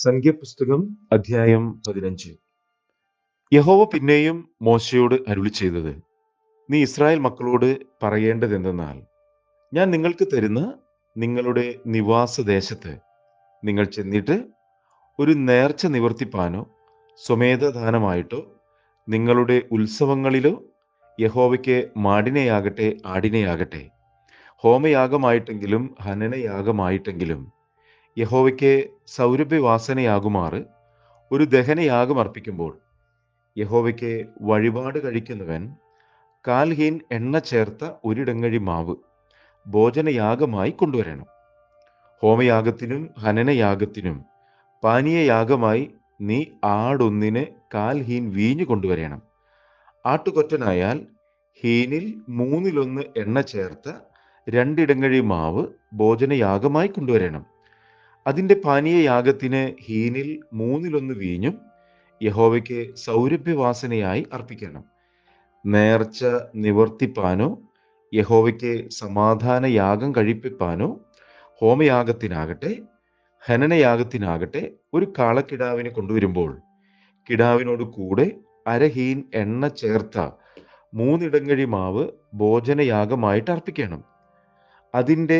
സംഖ്യാപുസ്തകം അധ്യായം 15. യഹോവ പിന്നെയും മോശയോട് അരുളി ചെയ്തത്, നീ ഇസ്രായേൽ മക്കളോട് പറയേണ്ടതെന്തെന്നാൽ, ഞാൻ നിങ്ങൾക്ക് തരുന്ന നിങ്ങളുടെ നിവാസദേശത്ത് നിങ്ങൾ ചെന്നിട്ട് ഒരു നേർച്ച നിവർത്തിപ്പാനോ സ്വമേധദാനമായിട്ടോ നിങ്ങളുടെ ഉത്സവങ്ങളിലോ യഹോവയ്ക്ക് മാടിനെയാകട്ടെ ആടിനെയാകട്ടെ ഹോമയാഗമായിട്ടെങ്കിലും ഹനനയാഗമായിട്ടെങ്കിലും യഹോവയ്ക്ക് സൗരഭ്യവാസനയാകുമാറ് ഒരു ദഹനയാഗം അർപ്പിക്കുമ്പോൾ യഹോവയ്ക്ക് വഴിപാട് കഴിക്കുന്നവൻ കാൽഹീൻ എണ്ണ ചേർത്ത ഒരിടങ്ങഴി മാവ് ഭോജനയാഗമായി കൊണ്ടുവരണം. ഹോമയാഗത്തിനും ഹനനയാഗത്തിനും പാനീയയാഗമായി നീ ആടൊന്നിന് കാൽഹീൻ വീഞ്ഞു കൊണ്ടുവരണം. ആട്ടുകൊറ്റനായാൽ ഹീനിൽ 1/3 എണ്ണ ചേർത്ത 2 ഇടങ്ങഴി മാവ് ഭോജനയാഗമായി കൊണ്ടുവരണം. അതിൻ്റെ പാനീയയാഗത്തിന് ഹീനിൽ 1/3 വീഞ്ഞും യഹോവയ്ക്ക് സൗരഭ്യവാസനയായി അർപ്പിക്കണം. നേർച്ച നിവർത്തിപ്പാനോ യഹോവയ്ക്ക് സമാധാനയാഗം കഴിപ്പിപ്പാനോ ഹോമയാഗത്തിനാകട്ടെ ഹനനയാഗത്തിനാകട്ടെ ഒരു കാളക്കിടാവിനെ കൊണ്ടുവരുമ്പോൾ കിടാവിനോട് കൂടെ അരഹീൻ എണ്ണ ചേർത്ത 3 ഇടങ്ങഴി മാവ് ഭോജനയാഗമായിട്ട് അർപ്പിക്കണം. അതിൻ്റെ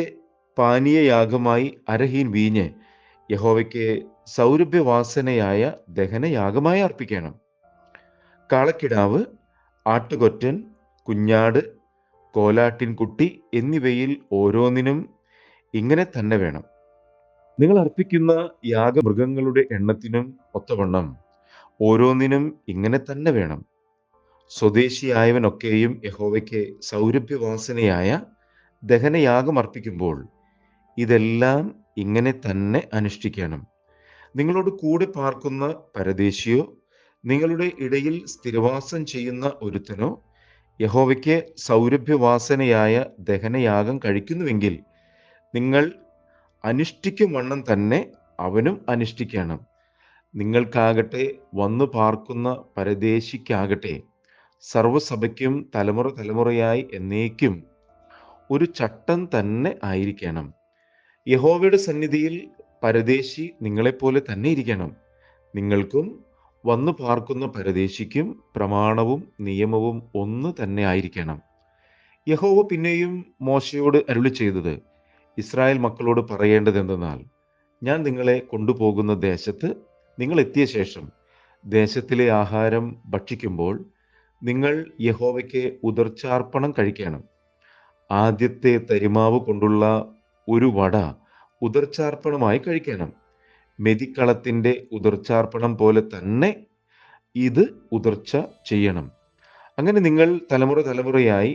പാനീയയാഗമായി അരഹീൻ വീഞ്ഞ് യഹോവയ്ക്ക് സൗരഭ്യവാസനയായ ദഹനയാഗമായി അർപ്പിക്കണം. കാളക്കിടാവ്, ആട്ടുകൊറ്റൻ, കുഞ്ഞാട്, കോലാട്ടിൻകുട്ടി എന്നിവയിൽ ഓരോന്നിനും ഇങ്ങനെ തന്നെ വേണം. നിങ്ങൾ അർപ്പിക്കുന്ന യാഗമൃഗങ്ങളുടെ എണ്ണത്തിനും ഒത്തവണ്ണം ഓരോന്നിനും ഇങ്ങനെ തന്നെ വേണം. സ്വദേശിയായവനൊക്കെയും യഹോവയ്ക്ക് സൗരഭ്യവാസനയായ ദഹനയാഗം അർപ്പിക്കുമ്പോൾ ഇതെല്ലാം ഇങ്ങനെ തന്നെ അനുഷ്ഠിക്കണം. നിങ്ങളോട് കൂടെ പാർക്കുന്ന പരദേശിയോ നിങ്ങളുടെ ഇടയിൽ സ്ഥിരവാസം ചെയ്യുന്ന ഒരുത്തനോ യഹോവയ്ക്ക് സൗരഭ്യവാസനയായ ദഹനയാഗം കഴിക്കുന്നുവെങ്കിൽ നിങ്ങൾ അനുഷ്ഠിക്കും വണ്ണം തന്നെ അവനും അനുഷ്ഠിക്കണം. നിങ്ങൾക്കാകട്ടെ വന്നു പാർക്കുന്ന പരദേശിക്കാകട്ടെ സർവ്വസഭയ്ക്കും തലമുറ തലമുറയായി എന്നേക്കും ഒരു ചട്ടം തന്നെ ആയിരിക്കണം. യഹോവയുടെ സന്നിധിയിൽ പരദേശി നിങ്ങളെപ്പോലെ തന്നെ ഇരിക്കണം. നിങ്ങൾക്കും വന്നു പാർക്കുന്ന പരദേശിക്കും പ്രമാണവും നിയമവും ഒന്ന് തന്നെ ആയിരിക്കണം. യഹോവ പിന്നെയും മോശയോട് അരുളി ചെയ്തത്, ഇസ്രായേൽ മക്കളോട് പറയേണ്ടതെന്തെന്നാൽ, ഞാൻ നിങ്ങളെ കൊണ്ടുപോകുന്ന ദേശത്ത് നിങ്ങൾ എത്തിയ ശേഷം ദേശത്തിലെ ആഹാരം ഭക്ഷിക്കുമ്പോൾ നിങ്ങൾ യഹോവയ്ക്ക് ഉദർച്ചാർപ്പണം കഴിക്കണം. ആദ്യത്തെ തരിമാവ് കൊണ്ടുള്ള ഒരു വട ഉദർച്ചാർപ്പണമായി കഴിക്കണം. മെതിക്കളത്തിൻ്റെ ഉദർച്ചാർപ്പണം പോലെ തന്നെ ഇത് ഉദർച്ച ചെയ്യണം. അങ്ങനെ നിങ്ങൾ തലമുറ തലമുറയായി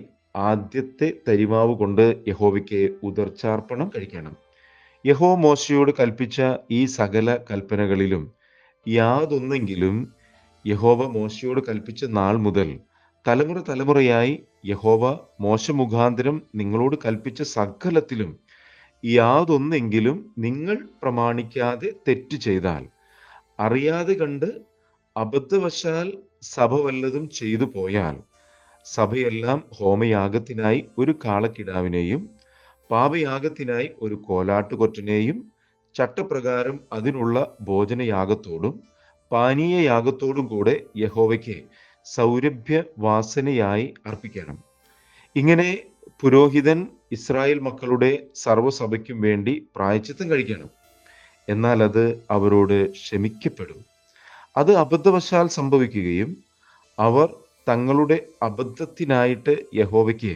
ആദ്യത്തെ തരിമാവ് കൊണ്ട് യഹോവയ്ക്ക് ഉദർച്ചാർപ്പണം കഴിക്കണം. യഹോവ മോശയോട് കൽപ്പിച്ച ഈ സകല കൽപ്പനകളിലും യാതൊന്നെങ്കിലും യഹോവ മോശയോട് കൽപ്പിച്ച നാൾ മുതൽ തലമുറ തലമുറയായി യഹോവ മോശ മുഖാന്തരം നിങ്ങളോട് കൽപ്പിച്ച സകലത്തിലും യാതൊന്നെങ്കിലും നിങ്ങൾ പ്രമാണിക്കാതെ തെറ്റ് ചെയ്താൽ, അറിയാതെ കണ്ട് അബദ്ധവശാൽ സഭ വല്ലതും ചെയ്തു പോയാൽ, സഭയെല്ലാം ഹോമയാഗത്തിനായി ഒരു കാളക്കിടാവിനെയും പാപയാഗത്തിനായി ഒരു കോലാട്ടുകൊറ്റനെയും ചട്ടപ്രകാരം അതിനുള്ള ഭോജനയാഗത്തോടും പാനീയയാഗത്തോടും കൂടെ യഹോവയ്ക്ക് സൗരഭ്യവാസനയായി അർപ്പിക്കണം. ഇങ്ങനെ പുരോഹിതൻ ഇസ്രായേൽ മക്കളുടെ സർവ്വസഭയ്ക്കും വേണ്ടി പ്രായശ്ചിത്തം കഴിക്കണം. എന്നാൽ അത് അവരോട് ക്ഷമിക്കപ്പെടും. അത് അബദ്ധവശാൽ സംഭവിക്കുകയും അവർ തങ്ങളുടെ അബദ്ധത്തിനായിട്ട് യഹോവയ്ക്ക്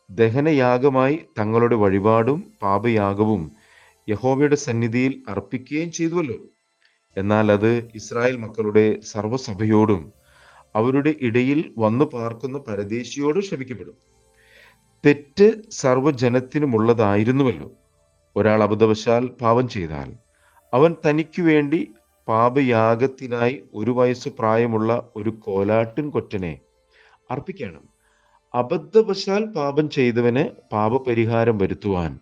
ദഹനയാഗമായി തങ്ങളുടെ വഴിപാടും പാപയാഗവും യഹോവയുടെ സന്നിധിയിൽ അർപ്പിക്കുകയും ചെയ്തുവല്ലോ. എന്നാൽ അത് ഇസ്രായേൽ മക്കളുടെ സർവ്വസഭയോടും അവരുടെ ഇടയിൽ വന്നു പാർക്കുന്ന പരദേശിയോടും ക്ഷമിക്കപ്പെടും. തെറ്റ് സർവ്വജനത്തിനുമുള്ളതായിരുന്നുവല്ലോ. ഒരാൾ അബദ്ധവശാൽ പാപം ചെയ്താൽ അവൻ തനിക്കു വേണ്ടി പാപയാഗത്തിനായി 1 വയസ്സു പ്രായമുള്ള ഒരു കോലാട്ടിൻ കൊറ്റനെ അർപ്പിക്കണം. അബദ്ധവശാൽ പാപം ചെയ്തവന് പാപപരിഹാരം വരുത്തുവാൻ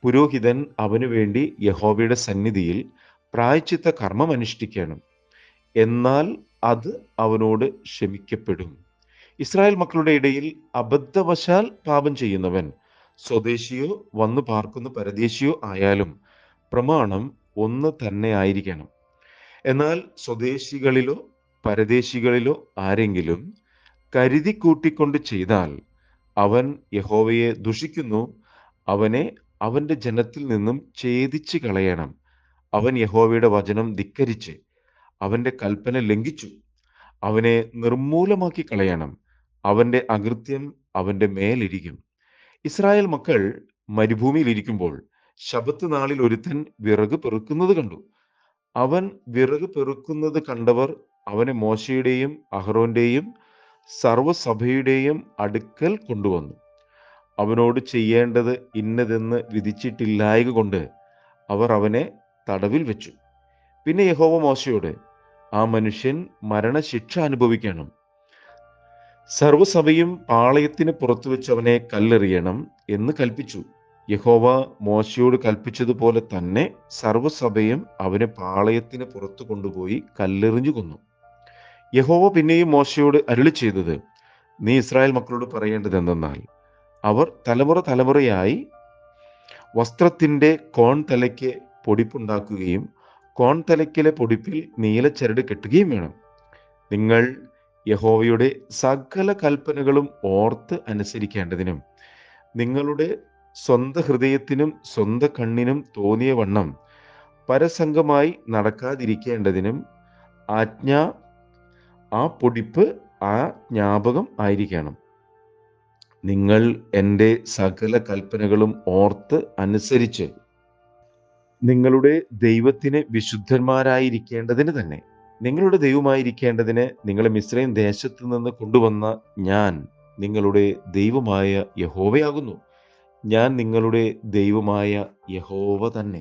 പുരോഹിതൻ അവനു വേണ്ടി യഹോവയുടെ സന്നിധിയിൽ പ്രായശ്ചിത്ത കർമ്മം അനുഷ്ഠിക്കണം. എന്നാൽ അത് അവനോട് ക്ഷമിക്കപ്പെടും. ഇസ്രായേൽ മക്കളുടെ ഇടയിൽ അബദ്ധവശാൽ പാപം ചെയ്യുന്നവൻ സ്വദേശിയോ വന്നു പാർക്കുന്ന പരദേശിയോ ആയാലും പ്രമാണം ഒന്ന് തന്നെ ആയിരിക്കണം. എന്നാൽ സ്വദേശികളിലോ പരദേശികളിലോ ആരെങ്കിലും കരുതി കൂട്ടിക്കൊണ്ട് ചെയ്താൽ അവൻ യഹോവയെ ദുഷിക്കുന്നു. അവനെ അവന്റെ ജനത്തിൽ നിന്നും ഛേദിച്ച് കളയണം. അവൻ യഹോവയുടെ വചനം ധിക്കരിച്ച് അവന്റെ കൽപ്പന ലംഘിച്ചു. അവനെ നിർമൂലമാക്കി കളയണം. അവന്റെ അകൃത്യം അവന്റെ മേലിരിക്കും. ഇസ്രായേൽ മക്കൾ മരുഭൂമിയിൽ ഇരിക്കുമ്പോൾ ശബ്ബത്ത് നാളിൽ ഒരുത്തൻ വിറക് പെറുക്കുന്നത് കണ്ടു. അവൻ വിറക് പെറുക്കുന്നത് കണ്ടവർ അവനെ മോശയുടെയും അഹ്റോന്റെയും സർവ്വസഭയുടെയും അടുക്കൽ കൊണ്ടുവന്നു. അവനോട് ചെയ്യേണ്ടത് ഇന്നതെന്ന് വിധിച്ചിട്ടില്ലായ്കകൊണ്ട് അവർ അവനെ തടവിൽ വെച്ചു. പിന്നെ യഹോവ മോശയോട്, ആ മനുഷ്യൻ മരണശിക്ഷ അനുഭവിക്കണം. സർവ്വസഭയും പാളയത്തിന് പുറത്തു വെച്ച് അവനെ കല്ലെറിയണം എന്ന് കൽപ്പിച്ചു. യഹോവ മോശയോട് കൽപ്പിച്ചതുപോലെ തന്നെ സർവ്വസഭയും അവനെ പാളയത്തിന് പുറത്തു കൊണ്ടുപോയി കല്ലെറിഞ്ഞു കൊന്നു. യഹോവ പിന്നെയും മോശയോട് അരുളി ചെയ്തത്, നീ ഇസ്രായേൽ മക്കളോട് പറയേണ്ടത് എന്തെന്നാൽ, അവർ തലമുറ തലമുറയായി വസ്ത്രത്തിന്റെ കോൺതലയ്ക്ക് പൊടിപ്പുണ്ടാക്കുകയും കോൺതലയ്ക്കിലെ പൊടിപ്പിൽ നീലച്ചരട് കെട്ടുകയും വേണം. നിങ്ങൾ യഹോവയുടെ സകല കൽപ്പനകളും ഓർത്ത് അനുസരിക്കേണ്ടതിനും നിങ്ങളുടെ സ്വന്ത ഹൃദയത്തിനും സ്വന്ത കണ്ണിനും തോന്നിയ വണ്ണം പരസംഗമായി നടക്കാതിരിക്കേണ്ടതിനും ആജ്ഞ ആ പൊടിപ്പ് ആ ജ്ഞാപകം ആയിരിക്കണം. നിങ്ങൾ എൻ്റെ സകല കൽപ്പനകളും ഓർത്ത് അനുസരിച്ച് നിങ്ങളുടെ ദൈവത്തിന് വിശുദ്ധന്മാരായിരിക്കേണ്ടതിന് തന്നെ. നിങ്ങളുടെ ദൈവമായിരിക്കേണ്ടതിന് നിങ്ങളെ മിസ്രയീം ദേശത്തു നിന്ന് കൊണ്ടുവന്ന ഞാൻ നിങ്ങളുടെ ദൈവമായ യഹോവയാകുന്നു. ഞാൻ നിങ്ങളുടെ ദൈവമായ യഹോവ തന്നെ.